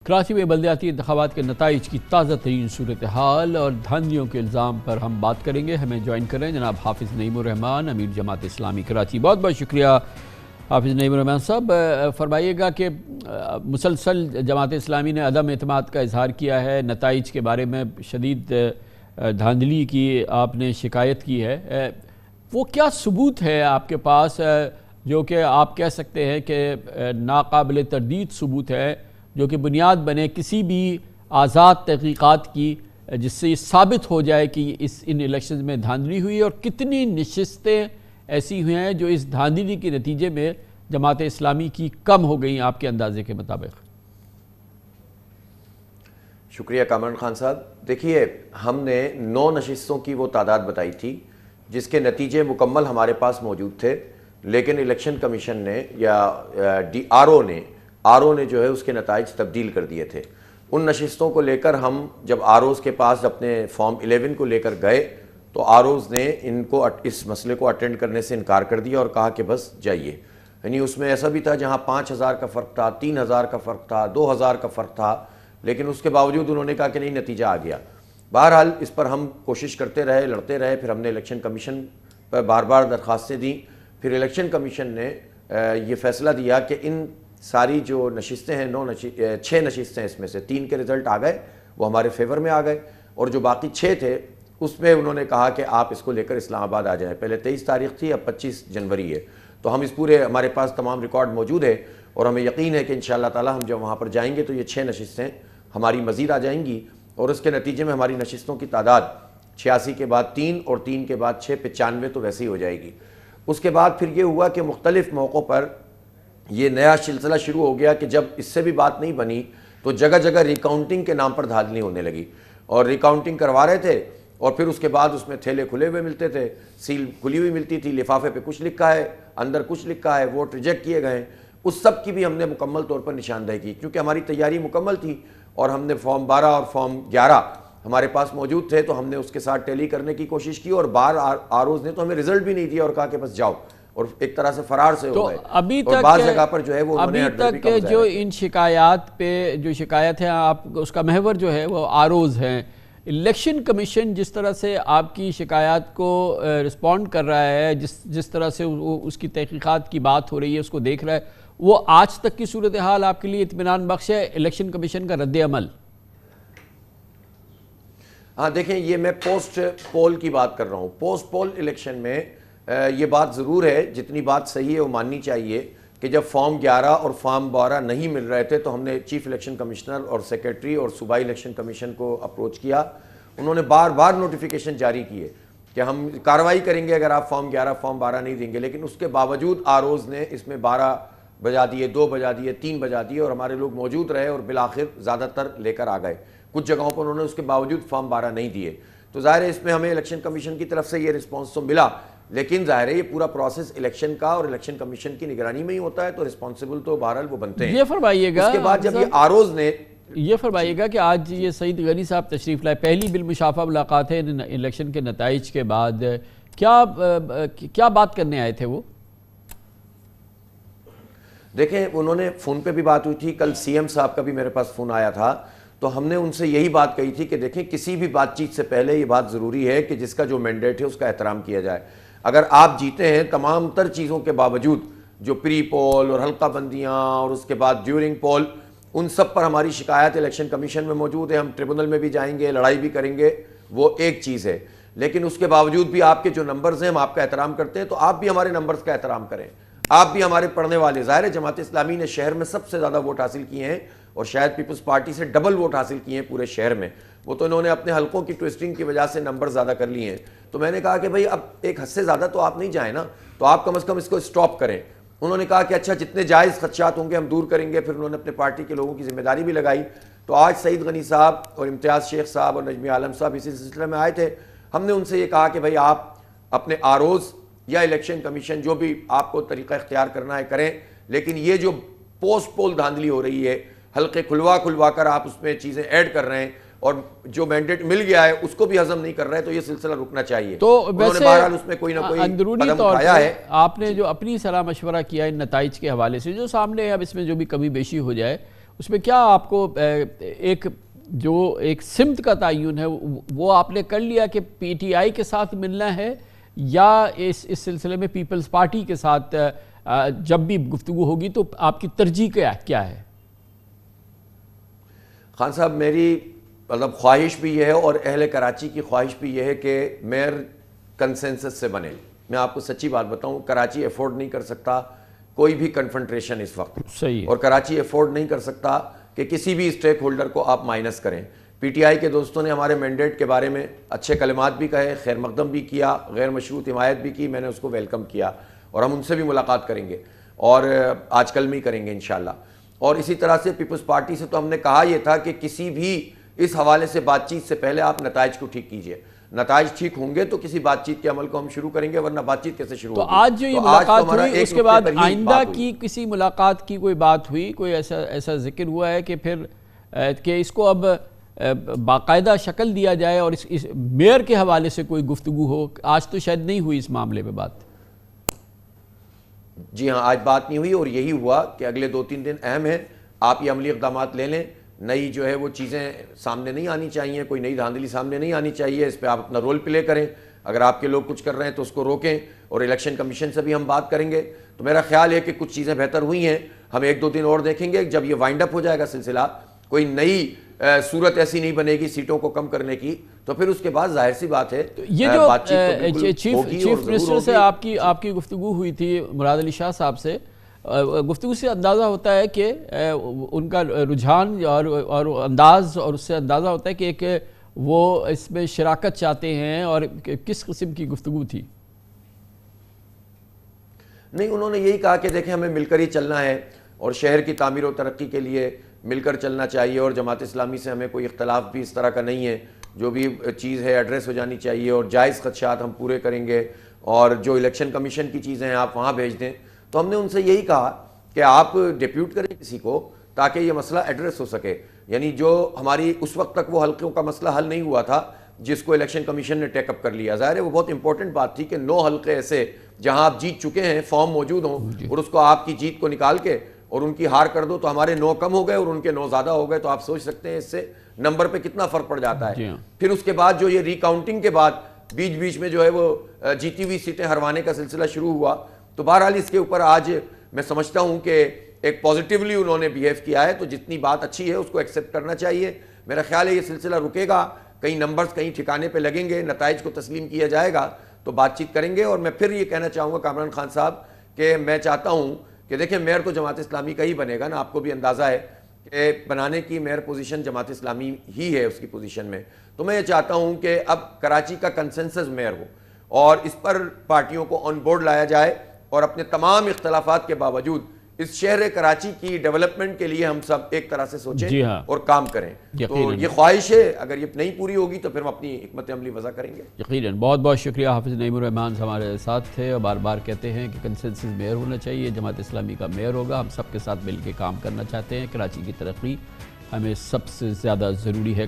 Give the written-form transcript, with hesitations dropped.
کراچی میں بلدیاتی انتخابات کے نتائج کی تازہ ترین صورتحال اور دھاندلیوں کے الزام پر ہم بات کریں گے. ہمیں جوائن کریں جناب حافظ نعیم الرحمان, امیر جماعت اسلامی کراچی. بہت بہت شکریہ حافظ نعیم الرحمان صاحب. فرمائیے گا کہ مسلسل جماعت اسلامی نے عدم اعتماد کا اظہار کیا ہے, نتائج کے بارے میں شدید دھاندلی کی آپ نے شکایت کی ہے, وہ کیا ثبوت ہے آپ کے پاس جو کہ آپ کہہ سکتے ہیں کہ ناقابل تردید ثبوت ہے, جو کہ بنیاد بنے کسی بھی آزاد تحقیقات کی, جس سے یہ ثابت ہو جائے کہ ان الیکشنز میں دھاندلی ہوئی, اور کتنی نشستیں ایسی ہوئی ہیں جو اس دھاندلی کے نتیجے میں جماعت اسلامی کی کم ہو گئیں آپ کے اندازے کے مطابق؟ شکریہ کامران خان صاحب. دیکھیے, ہم نے 9 نشستوں کی وہ تعداد بتائی تھی جس کے نتیجے مکمل ہمارے پاس موجود تھے, لیکن الیکشن کمیشن نے یا آر او نے جو ہے اس کے نتائج تبدیل کر دیے تھے. ان نشستوں کو لے کر ہم جب آر اوز کے پاس اپنے فارم 11 کو لے کر گئے تو آر اوز نے اس مسئلے کو اٹینڈ کرنے سے انکار کر دیا اور کہا کہ بس جائیے. یعنی اس میں ایسا بھی تھا جہاں 5000 کا فرق تھا, 3000 کا فرق تھا, 2000 کا فرق تھا, لیکن اس کے باوجود انہوں نے کہا کہ نہیں, نتیجہ آ گیا. بہرحال اس پر ہم کوشش کرتے رہے, لڑتے رہے. پھر ہم نے الیکشن کمیشن پر بار بار درخواستیں دیں. پھر الیکشن کمیشن نے یہ فیصلہ دیا کہ ان ساری جو نشستیں ہیں 6 نشستیں, اس میں سے 3 کے رزلٹ آ گئے, وہ ہمارے فیور میں آ گئے, اور جو باقی 6 تھے اس میں انہوں نے کہا کہ آپ اس کو لے کر اسلام آباد آ جائیں. پہلے 23 تاریخ تھی, اب 25 جنوری ہے. تو ہم ہمارے پاس تمام ریکارڈ موجود ہے, اور ہمیں یقین ہے کہ انشاءاللہ تعالی ہم جب وہاں پر جائیں گے تو یہ 6 نشستیں ہماری مزید آ جائیں گی, اور اس کے نتیجے میں ہماری نشستوں کی تعداد 86 کے بعد 3 اور 3 کے بعد 6 95 تو ویسے ہی ہو جائے گی. اس کے بعد پھر یہ ہوا کہ مختلف موقعوں پر یہ نیا سلسلہ شروع ہو گیا کہ جب اس سے بھی بات نہیں بنی تو جگہ جگہ ریکاؤنٹنگ کے نام پر دھاندلی ہونے لگی, اور ریکاؤنٹنگ کروا رہے تھے, اور پھر اس کے بعد اس میں تھیلے کھلے ہوئے ملتے تھے, سیل کھلی ہوئی ملتی تھی, لفافے پہ کچھ لکھا ہے, اندر کچھ لکھا ہے, ووٹ ریجیکٹ کیے گئے. اس سب کی بھی ہم نے مکمل طور پر نشاندہی کی, کیونکہ ہماری تیاری مکمل تھی, اور ہم نے فارم 12 اور فارم 11 ہمارے پاس موجود تھے, تو ہم نے اس کے ساتھ ٹیلی کرنے کی کوشش کی, اور آر اوز نے تو ہمیں رزلٹ بھی نہیں دیا اور کہا کہ بس جاؤ, اور ایک طرح سے فرار سے ہو گئے. اور بعض جگہ پر جو ہے وہ ابھی تک جو ان شکایات پہ جو شکایت ہے, آپ اس کا محور جو ہے وہ آر اوز ہیں. الیکشن کمیشن جس طرح سے آپ کی شکایات کو رسپونڈ کر رہا ہے, جس طرح سے اس کی تحقیقات کی بات ہو رہی ہے, اس کو دیکھ رہا ہے, وہ آج تک کی صورتحال آپ کے لیے اطمینان بخش ہے؟ الیکشن کمیشن کا رد عمل. ہاں دیکھیں, یہ میں پوسٹ پول کی بات کر رہا ہوں. پوسٹ پول الیکشن میں یہ بات ضرور ہے, جتنی بات صحیح ہے وہ ماننی چاہیے, کہ جب فارم 11 اور فارم 12 نہیں مل رہے تھے تو ہم نے چیف الیکشن کمشنر اور سیکریٹری اور صوبائی الیکشن کمیشن کو اپروچ کیا. انہوں نے بار بار نوٹیفیکیشن جاری کیے کہ ہم کارروائی کریں گے اگر آپ فارم 11 فارم 12 نہیں دیں گے, لیکن اس کے باوجود آر اوز نے اس میں 12 بجا دیے, 2 بجا دیے, 3 بجا دیے, اور ہمارے لوگ موجود رہے, اور بالآخر زیادہ تر لے کر آ گئے. کچھ جگہوں پر انہوں نے اس کے باوجود فارم 12 نہیں دیے. تو ظاہر ہے اس میں ہمیں الیکشن کمیشن کی طرف سے یہ رسپانس تو ملا, لیکن ظاہر ہے یہ پورا پروسیس الیکشن کا اور الیکشن کمیشن کی نگرانی میں ہی ہوتا ہے, تو رسپانسبل تو بہرحال وہ بنتے ہیں. یہ فرمائیے گا, اس کے بعد جب یہ آر اوز نے یہ فرمائیے گا کہ آج یہ سعید غنی صاحب تشریف لائے, پہلی بالمشافہ ملاقات ہے الیکشن کے نتائج کے بعد, کیا بات کرنے آئے تھے وہ؟ دیکھیں, انہوں نے فون پہ بھی بات ہوئی تھی, کل سی ایم صاحب کا بھی میرے پاس فون آیا تھا, تو ہم نے ان سے یہی بات کہی تھی کہ دیکھیں, کسی بھی بات چیت سے پہلے یہ بات ضروری ہے کہ جس کا جو مینڈیٹ ہے اس کا احترام کیا جائے. اگر آپ جیتے ہیں تمام تر چیزوں کے باوجود, جو پری پول اور حلقہ بندیاں اور اس کے بعد ڈیورنگ پول, ان سب پر ہماری شکایت الیکشن کمیشن میں موجود ہے. ہم ٹریبونل میں بھی جائیں گے, لڑائی بھی کریں گے, وہ ایک چیز ہے, لیکن اس کے باوجود بھی آپ کے جو نمبرز ہیں ہم آپ کا احترام کرتے ہیں, تو آپ بھی ہمارے نمبرز کا احترام کریں, آپ بھی ہمارے پڑھنے والے. ظاہر ہے جماعت اسلامی نے شہر میں سب سے زیادہ ووٹ حاصل کیے ہیں, اور شاید پیپلز پارٹی سے ڈبل ووٹ حاصل کیے ہیں پورے شہر میں. وہ تو انہوں نے اپنے حلقوں کی ٹوئسٹنگ کی وجہ سے نمبر زیادہ کر لیے ہیں. تو میں نے کہا کہ بھئی اب ایک حد سے زیادہ تو آپ نہیں جائیں نا, تو آپ کم از کم اس کو اسٹاپ کریں. انہوں نے کہا کہ اچھا جتنے جائز خدشات ہوں گے ہم دور کریں گے. پھر انہوں نے اپنے پارٹی کے لوگوں کی ذمہ داری بھی لگائی. تو آج سعید غنی صاحب اور امتیاز شیخ صاحب اور نجمی عالم صاحب اسی سلسلے میں آئے تھے. ہم نے ان سے یہ کہا کہ بھئی آپ اپنے آر اوز یا الیکشن کمیشن جو بھی آپ کو طریقہ اختیار کرنا ہے کریں, لیکن یہ جو پوسٹ پول دھاندلی ہو رہی ہے, حلقے کھلوا کر آپ اس میں چیزیں ایڈ کر رہے ہیں, اور جو مینڈیٹ مل گیا ہے اس کو بھی ہضم نہیں کر رہے, تو یہ سلسلہ رکنا چاہیے. تو ویسے بہرحال اس میں کوئی نہ کوئی اندرونی طور پر آپ نے جو اپنی صلاح مشورہ کیا ان نتائج کے حوالے سے جو سامنے ہے, اب اس میں جو بھی کمی بیشی ہو جائے اس میں کیا آپ کو ایک سمت کا تعین ہے وہ آپ نے کر لیا کہ پی ٹی آئی کے ساتھ ملنا ہے، یا اس سلسلے میں پیپلز پارٹی کے ساتھ جب بھی گفتگو ہوگی تو آپ کی ترجیح کیا ہے؟ خان صاحب، میری مطلب خواہش بھی یہ ہے اور اہل کراچی کی خواہش بھی یہ ہے کہ میئر کنسنسس سے بنے. میں آپ کو سچی بات بتاؤں، کراچی افورڈ نہیں کر سکتا کوئی بھی کنفرنٹریشن اس وقت. صحیح. اور کراچی افورڈ نہیں کر سکتا کہ کسی بھی اسٹیک ہولڈر کو آپ مائنس کریں. پی ٹی آئی کے دوستوں نے ہمارے مینڈیٹ کے بارے میں اچھے کلمات بھی کہے، خیر مقدم بھی کیا، غیر مشروط حمایت بھی کی. میں نے اس کو ویلکم کیا اور ہم ان سے بھی ملاقات کریں گے اور آج کل میں ہی کریں گے انشاءاللہ. اور اسی طرح سے پیپلز پارٹی سے تو ہم نے کہا یہ تھا کہ کسی بھی اس حوالے سے بات چیت سے پہلے آپ نتائج کو ٹھیک کیجئے. نتائج ٹھیک ہوں گے تو کسی بات چیت کے عمل کو ہم شروع کریں گے، ورنہ بات چیت کیسے شروع ہوگی؟ تو آج جو یہ ملاقات ہوئی اس کے بعد آئندہ کی کسی ملاقات کی کوئی بات ہوئی، کوئی ایسا ذکر ہوا ہے کہ پھر کہ اس کو اب باقاعدہ شکل دیا جائے اور اس میئر کے حوالے سے کوئی گفتگو ہو؟ آج تو شاید نہیں ہوئی اس معاملے پہ بات. جی ہاں، آج بات نہیں ہوئی اور یہی ہوا کہ اگلے 2-3 دن اہم ہیں. آپ یہ عملی اقدامات لے لیں. نئی جو ہے وہ چیزیں سامنے نہیں آنی چاہیے، کوئی نئی دھاندلی سامنے نہیں آنی چاہیے. اس پہ آپ اپنا رول پلے کریں. اگر آپ کے لوگ کچھ کر رہے ہیں تو اس کو روکیں. اور الیکشن کمیشن سے بھی ہم بات کریں گے. تو میرا خیال ہے کہ کچھ چیزیں بہتر ہوئی ہیں. ہم 1-2 دن اور دیکھیں گے. جب یہ وائنڈ اپ ہو جائے گا سلسلہ، کوئی نئی صورت ایسی نہیں بنے گی سیٹوں کو کم کرنے کی، تو پھر اس کے بعد ظاہر سی بات ہے یہ جو چیف منسٹر سے آپ کی گفتگو ہوئی تھی مراد علی شاہ صاحب سے، گفتگو سے اندازہ ہوتا ہے کہ ان کا رجحان اور انداز، اور اس سے اندازہ ہوتا ہے کہ ایک وہ اس میں شراکت چاہتے ہیں. اور کس قسم کی گفتگو تھی؟ نہیں، انہوں نے یہی کہا کہ دیکھیں ہمیں مل کر ہی چلنا ہے اور شہر کی تعمیر و ترقی کے لیے مل کر چلنا چاہیے، اور جماعت اسلامی سے ہمیں کوئی اختلاف بھی اس طرح کا نہیں ہے. جو بھی چیز ہے ایڈریس ہو جانی چاہیے اور جائز خدشات ہم پورے کریں گے. اور جو الیکشن کمیشن کی چیزیں ہیں آپ وہاں بھیج دیں. تو ہم نے ان سے یہی کہا کہ آپ ڈیپیوٹ کریں کسی کو تاکہ یہ مسئلہ ایڈریس ہو سکے. یعنی جو ہماری اس وقت تک وہ حلقوں کا مسئلہ حل نہیں ہوا تھا جس کو الیکشن کمیشن نے ٹیک اپ کر لیا. ظاہر ہے وہ بہت امپورٹنٹ بات تھی کہ 9 حلقے ایسے جہاں آپ جیت چکے ہیں، فارم موجود ہوں، اور اس کو آپ کی جیت کو نکال کے اور ان کی ہار کر دو تو ہمارے 9 کم ہو گئے اور ان کے 9 زیادہ ہو گئے. تو آپ سوچ سکتے ہیں اس سے نمبر پہ کتنا فرق پڑ جاتا ہے. پھر اس کے بعد جو یہ ریکاؤنٹنگ کے بعد بیچ میں جو ہے وہ جیتی ہوئی سیٹیں ہروانے کا سلسلہ شروع ہوا. تو بہرحال اس کے اوپر آج میں سمجھتا ہوں کہ ایک پازیٹیولی انہوں نے بیہیو کیا ہے. تو جتنی بات اچھی ہے اس کو ایکسیپٹ کرنا چاہیے. میرا خیال ہے یہ سلسلہ رکے گا، کئی نمبرز کہیں ٹھکانے پہ لگیں گے، نتائج کو تسلیم کیا جائے گا تو بات چیت کریں گے. اور میں پھر یہ کہنا چاہوں گا کامران خان صاحب کہ میں چاہتا ہوں کہ دیکھیں میئر تو جماعت اسلامی کا ہی بنے گا نا. آپ کو بھی اندازہ ہے کہ بنانے کی میئر پوزیشن جماعت اسلامی ہی ہے اس کی پوزیشن میں. تو میں یہ چاہتا ہوں کہ اب کراچی کا کنسنسس میئر ہو اور اس پر پارٹیوں کو آن بورڈ لایا جائے اور اپنے تمام اختلافات کے باوجود اس شہر کراچی کی ڈیولپمنٹ کے لیے ہم سب ایک طرح سے سوچیں اور کام کریں. تو یہ خواہش ہے، اگر یہ نہیں پوری ہوگی تو پھر ہم اپنی حکمت عملی وضع کریں گے. یقیناً. بہت بہت شکریہ. حافظ نعیم الرحمان ہمارے ساتھ تھے اور بار بار کہتے ہیں کہ کنسنسس میئر ہونا چاہیے، جماعت اسلامی کا میئر ہوگا. ہم سب کے ساتھ مل کے کام کرنا چاہتے ہیں. کراچی کی ترقی ہمیں سب سے زیادہ ضروری ہے.